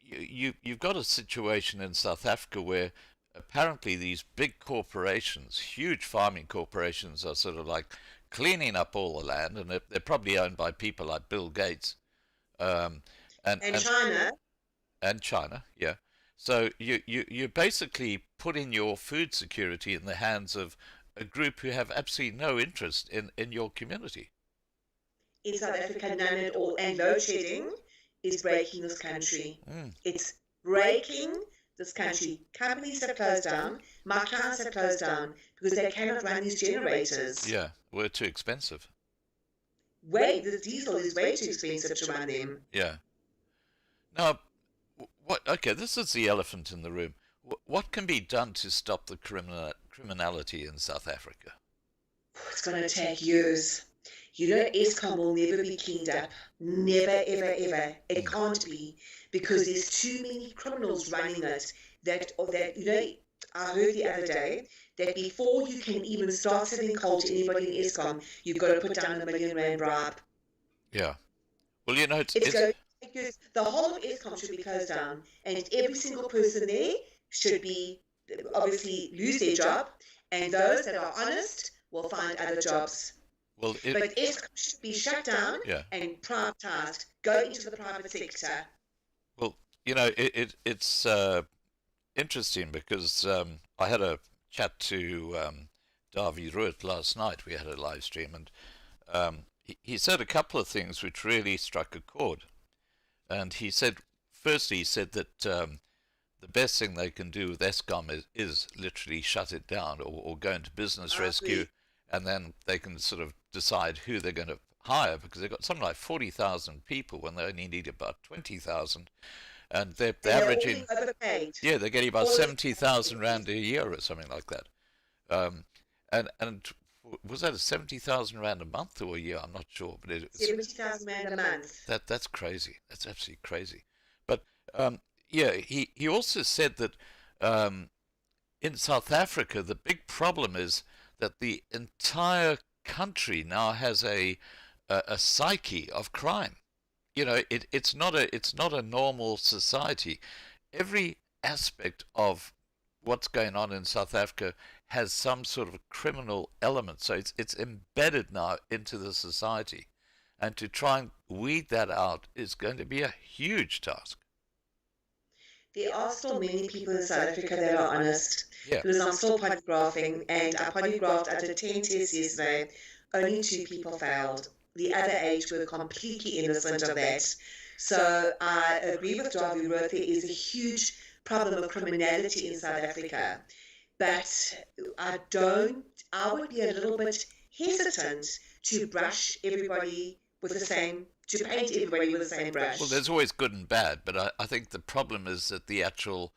you've got a situation in South Africa where apparently these big corporations, huge farming corporations, are sort of like cleaning up all the land, and they're probably owned by people like Bill Gates. And China. And China, yeah. So you're basically putting your food security in the hands of a group who have absolutely no interest in your community. In South Africa, none at all. And load shedding is breaking this country. It's breaking this country. Companies have closed down. My clients have closed down because they cannot run these generators. Yeah, we're too expensive. The diesel is way too expensive to run them. Yeah. Now, okay, this is the elephant in the room. What can be done to stop the criminality in South Africa? It's going to take years. Eskom will never be cleaned up. Never, ever, ever. It can't be, because there's too many criminals running it. I heard the other day that before you can even start selling coal to anybody in Eskom, you've got to put down R1 million bribe. Yeah. Well, it's going to take years. The whole of Eskom should be closed down, and every single person there should be obviously lose their job, and those that are honest will find other jobs. But Eskom should be shut down and privatised. Go into the private sector. Well, it's interesting because I had a chat to Davy Ruet last night. We had a live stream, and he said a couple of things which really struck a chord. And he said that the best thing they can do with Eskom is literally shut it down or go into business rescue, and then they can sort of decide who they're going to hire, because they've got something like 40,000 people when they only need about 20,000, and they're averaging. Yeah, they're getting about 70,000 rand a year or something like that. And was that a 70,000 rand a month or a year? I'm not sure, but it's 70,000 rand a month. That's crazy. That's absolutely crazy. But he also said that in South Africa the big problem is that the entire country now has a psyche of crime. It's not a normal society. Every aspect of what's going on in South Africa has some sort of criminal element. So it's embedded now into the society, and to try and weed that out is going to be a huge task. There are still many people in South Africa that are honest. Yeah. Because I'm still polygraphing, and I polygraphed. I did 10 tests yesterday. Only 2 people failed. The other 8 were completely innocent of that. So I agree with Davy Ruth. There is a huge problem of criminality in South Africa. But I would be a little bit hesitant to brush everybody with the same, to paint everybody with the same brush. Well, there's always good and bad, but I think the problem is that the actual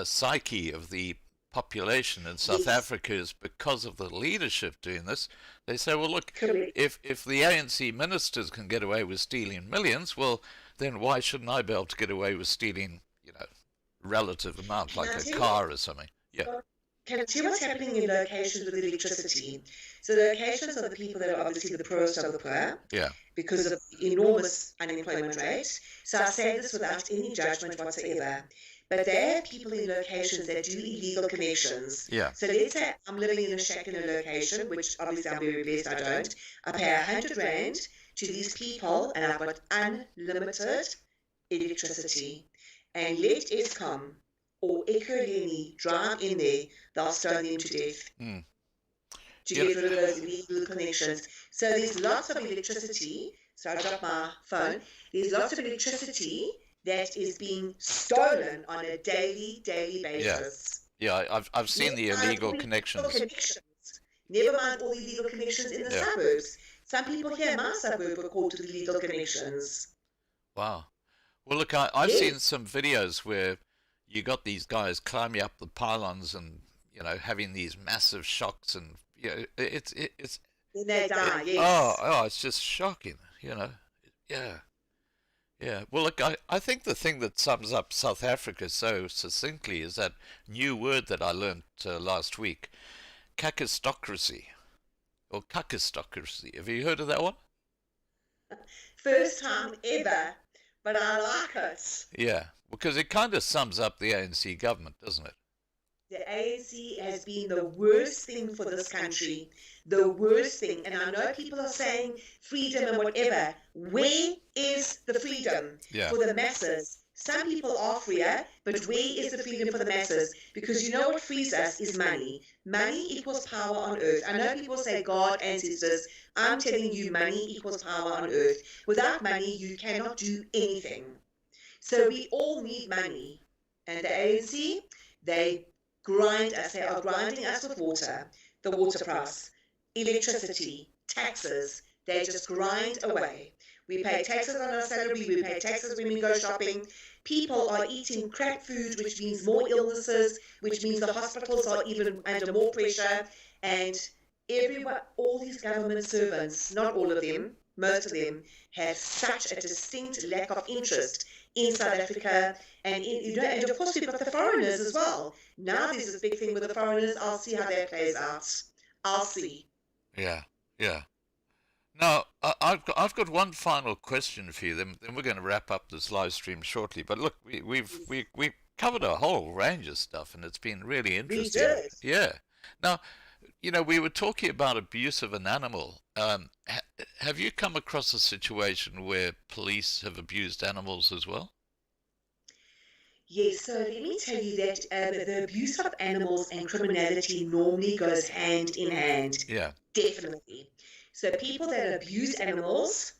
psyche of the population in South Africa is, because of the leadership doing this. They say, well, look, if the ANC ministers can get away with stealing millions, well, then why shouldn't I be able to get away with stealing, relative amount, like a car or something? Yeah. Can I tell you what's happening in locations with electricity? So locations are the people that are obviously the poorest of the poor, because of the enormous unemployment rate. So I say this without any judgment whatsoever. But there are people in locations that do illegal connections. Yeah. So let's say I'm living in a shack in a location, which obviously I'm very blessed I don't. I pay 100 rand to these people, and I've got unlimited electricity. And let Eskom or Ekurhuleni drive in there, they'll stone them to death. To get rid of those illegal connections. So there's lots of electricity. So I dropped my phone. There's lots of electricity that is being stolen on a daily basis. Yeah, I've seen the Never mind illegal all the connections. connections. Never mind all the illegal connections in the Yeah. suburbs. Some people here in my suburb were caught with illegal connections. Wow. Well, look, I've seen Yes. some videos where you got these guys climbing up the pylons and having these massive shocks, and it's Then they die, oh yes. oh it's just shocking. Yeah. Yeah. Well, look, I think the thing that sums up South Africa so succinctly is that new word that I learned last week, kakistocracy or kakistocracy. Have you heard of that one? First time ever, but I like it. Yeah, because it kind of sums up the ANC government, doesn't it? The ANC has been the worst thing for this country. The worst thing. And I know people are saying freedom and whatever. Where is the freedom Yeah. for the masses? Some people are freer, but where is the freedom for the masses? Because you know what frees us is money. Money equals power on earth. I know people say God, ancestors. I'm telling you, money equals power on earth. Without money, you cannot do anything. So we all need money. And the ANC, they grind us. They are grinding us with water, the water price, electricity, taxes. They just grind away. We pay taxes on our salary. We pay taxes when we go shopping. People are eating crap food, which means more illnesses, which means the hospitals are even under more pressure. And everyone, all these government servants, not all of them, most of them, have such a distinct lack of interest in South Africa, and and of course we've got the foreigners as well. Now there's this big thing with the foreigners. I'll see how that plays out. I'll see. Yeah, yeah. Now, I've got one final question for you. Then we're going to wrap up this live stream shortly. But look, we've covered a whole range of stuff, and it's been really interesting. We did. Yeah. Now, we were talking about abuse of an animal. Have you come across a situation where police have abused animals as well? Yes, so let me tell you that the abuse of animals and criminality normally goes hand in hand. Yeah. Definitely. So people that abuse animals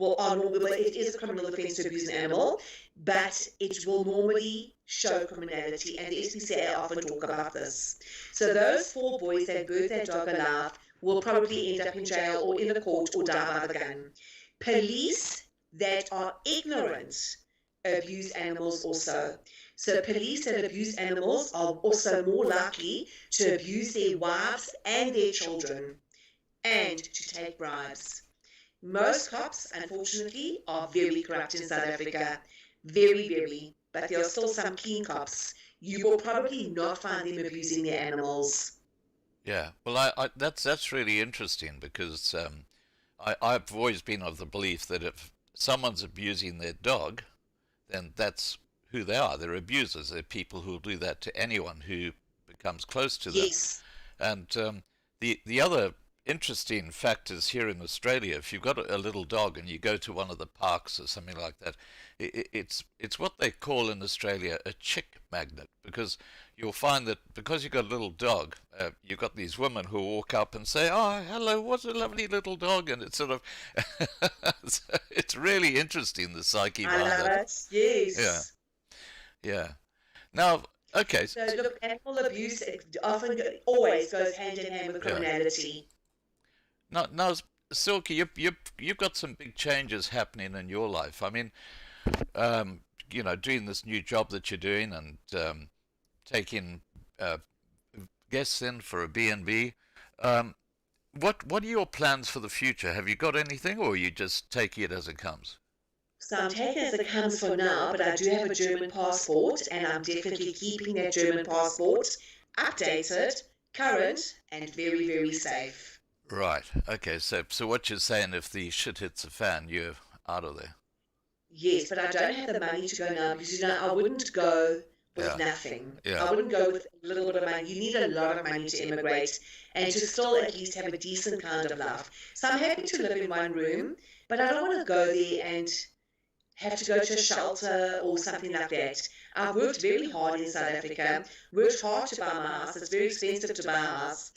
are normally, well, it is a criminal offence to abuse an animal, but it will normally show criminality, and the SPCA often talk about this. So those 4 boys that burned their dog alive will probably end up in jail or in the court or die by the gun. Police that are ignorant abuse animals also. So police that abuse animals are also more likely to abuse their wives and their children and to take bribes. Most cops, unfortunately, are very corrupt in South Africa. Very, very. But there are still some clean cops. You will probably not find them abusing their animals. Yeah. Well, that's really interesting because I've always been of the belief that if someone's abusing their dog, then that's who they are. They're abusers. They're people who will do that to anyone who becomes close to them. Yes. And the other interesting fact is here in Australia, if you've got a little dog and you go to one of the parks or something like that, it's what they call in Australia a chick magnet, because you'll find that because you've got a little dog, you've got these women who walk up and say, "Oh, hello, what a lovely little dog," and it's sort of it's really interesting, the psyche I behind love it. it. Yes. Yeah. Now, okay. So look, animal abuse often always goes hand in hand with criminality. Now, Silke, you've got some big changes happening in your life. I mean, doing this new job that you're doing and taking guests in for a B&B. What are your plans for the future? Have you got anything, or are you just taking it as it comes? So I'm taking it as it comes for now, but I do have a German passport, and I'm definitely keeping that German passport updated, current, and very, very safe. Right. Okay. So what you're saying, if the shit hits the fan, you're out of there. Yes, but I don't have the money to go now because, I wouldn't go with nothing. Yeah. I wouldn't go with a little bit of money. You need a lot of money to immigrate and to still at least have a decent kind of life. So I'm happy to live in one room, but I don't want to go there and have to go to a shelter or something like that. I've worked very hard in South Africa, worked hard to buy my house. It's very expensive to buy a house.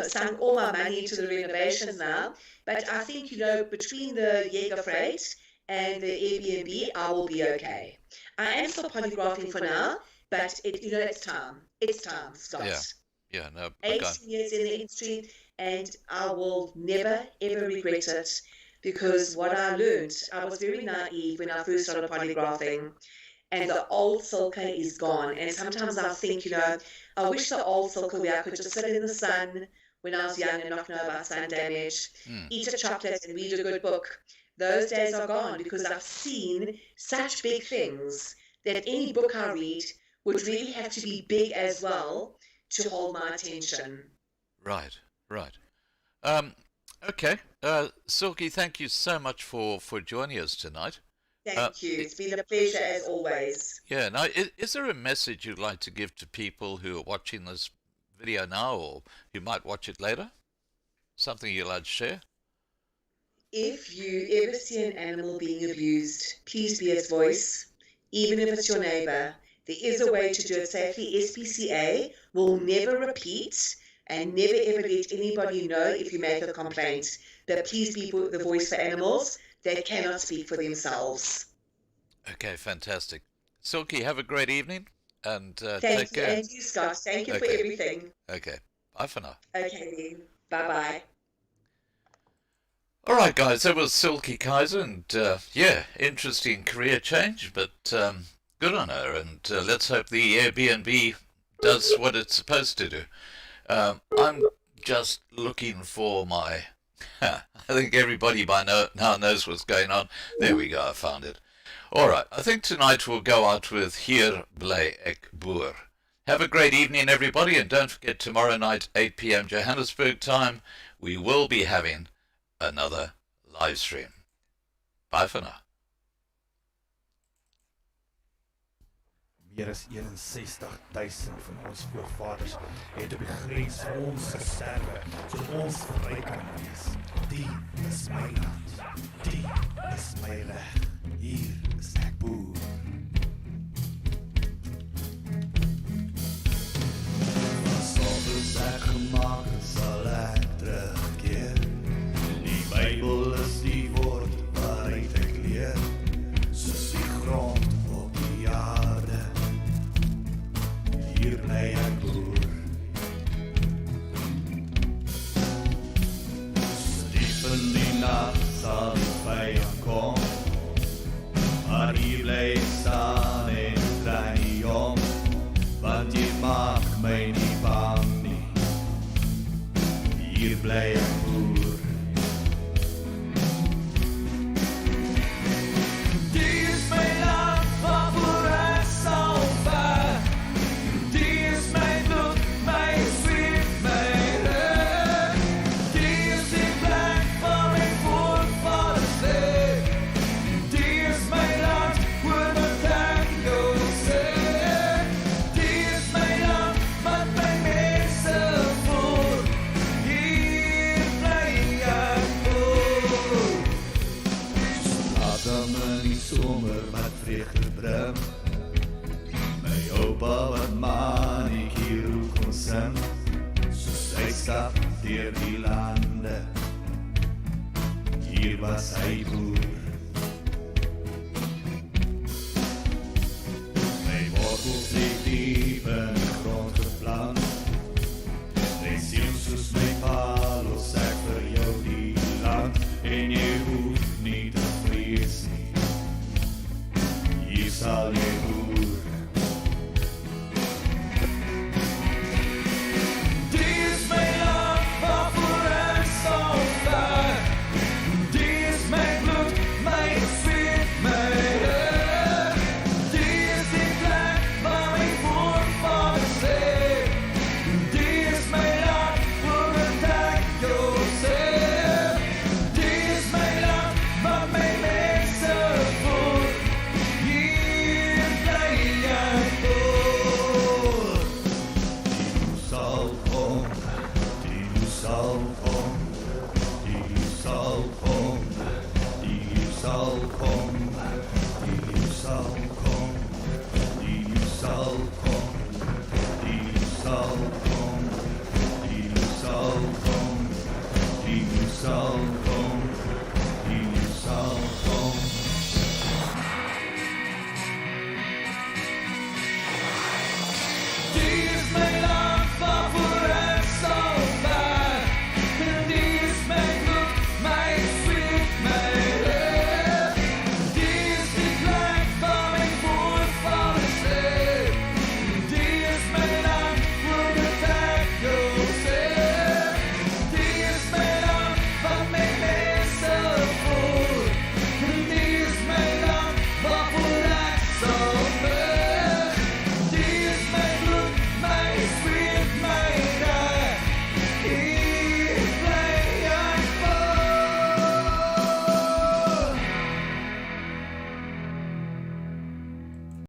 Sunk all my money into the renovations now. But I think, between the Jaeger freight and the Airbnb, I will be okay. I am still polygraphing for now, But it's time. It's time, Scott. Yeah, no. 18 years in the industry, and I will never, ever regret it, because what I learned, I was very naive when I first started polygraphing, and the old Silke is gone. And sometimes I think, I wish the old Silke where I could just sit in the sun when I was young and not know about sun damage, eat a chocolate and read a good book. Those days are gone, because I've seen such big things that any book I read would really have to be big as well to hold my attention. Right. Okay. Silke, thank you so much for joining us tonight. Thank you. It's been a pleasure as always. Yeah. Now, is there a message you'd like to give to people who are watching this video now, or who might watch it later? Something you'd like to share? If you ever see an animal being abused, please be its voice, even if it's your neighbor. There is a way to do it safely. SPCA will never repeat and never ever let anybody know if you make a complaint. But please be the voice for animals that cannot speak for themselves. Okay, fantastic. Silke, have a great evening, and take Thank you, care. and you, Scott. Thank you for everything. Okay, bye for now. Okay, then. Bye-bye. All right, guys, that was Silke Kaiser, and interesting career change, but good on her, and let's hope the Airbnb does what it's supposed to do. I'm just looking for my... I think everybody by now knows what's going on. There we go, I found it. All right, I think tonight we'll go out with Hier Bly Ek Boer. Have a great evening, everybody, and don't forget tomorrow night, 8 p.m. Johannesburg time, we will be having another live stream. Bye for now. Meer as 61,000 van ons voorvaders het op die grens vir ons gesterwe, sodat ons vry kan wees. Die is my land, die is my reg, hier is ek boer. Sal is ek gemaak, sal ek terugkeer. Die Bybel is die woord waaruit ek leer, soos die grond op die aarde. Hier bly ek boer. Diep in die nacht sal die vyand kom, maar hier bly ek staan en draai nie om, want jy maak my nie bang nie. Hier bly ek boer. Die is my land waarvoor ek sal veg. Die is my bloed, my sweet, my reg. Die is die plek waar my voorvaders lê. Die is my land, hoor wat ek jou sê. Die is my land, wat my mense voer. Hier bly ek boer. Adam in die somer wat vreugde bring. My oupa wat maniekie roep kon sing, soos hy stap deur die lande. Hier was hy boer. My wortels het diep in die grond geplant. My siel soos my palos, ek vir jou die land, en jy hoef nie te vrees nie. Hier sal jy boer. Die is my land waarvoor ek sal veg. Die is my bloed, my sweet, my reg. Die is die plek waar my voorvaders lê. Die is my land, hoor wat ek jou sê. Die is my land, wat my mense voer. Hier bly ek boer. Die sal kom,